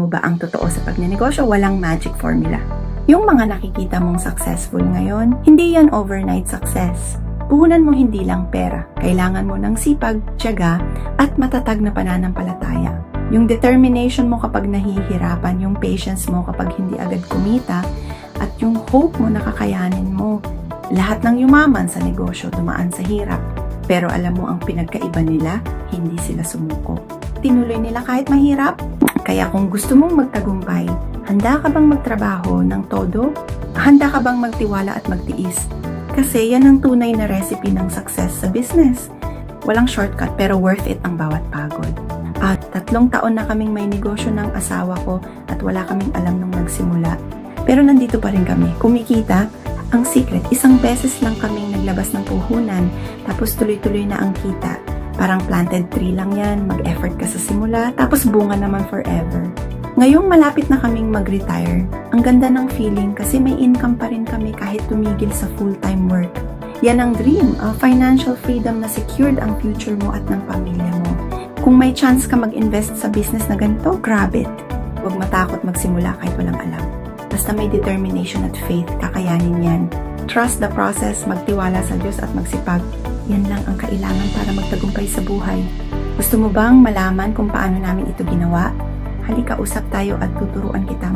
mo ba ang totoo sa pagnenegosyo? Walang magic formula. Yung mga nakikita mong successful ngayon, hindi yan overnight success. Puhunan mo hindi lang pera. Kailangan mo ng sipag, tiyaga, at matatag na pananampalataya. Yung determination mo kapag nahihirapan, yung patience mo kapag hindi agad kumita, at yung hope mo na kakayanin mo. Lahat ng yumaman sa negosyo dumaan sa hirap. Pero alam mo ang pinagkaiba nila, hindi sila sumuko. Tinuloy nila kahit mahirap. Kaya kung gusto mong magtagumpay, handa ka bang magtrabaho ng todo? Handa ka bang magtiwala at magtiis? Kasi yan ang tunay na recipe ng success sa business. Walang shortcut pero worth it ang bawat pagod. At 3 taon na kaming may negosyo ng asawa ko at wala kaming alam nung nagsimula. Pero nandito pa rin kami, kumikita. Ang secret, 1 beses lang kaming naglabas ng puhunan, tapos tuloy-tuloy na ang kita. Parang planted tree lang yan, mag-effort ka sa simula, tapos bunga naman forever. Ngayong malapit na kaming mag-retire, ang ganda ng feeling kasi may income pa rin kami kahit tumigil sa full-time work. Yan ang dream, financial freedom na secured ang future mo at ng pamilya mo. Kung may chance ka mag-invest sa business na ganito, grab it. Huwag matakot magsimula kahit walang alam. Basta may determination at faith, kakayanin yan. Trust the process, magtiwala sa Diyos at magsipag. Yan lang ang kailangan para magtagumpay sa buhay. Gusto mo bang malaman kung paano namin ito ginawa? Halika, usap tayo at tuturuan kita.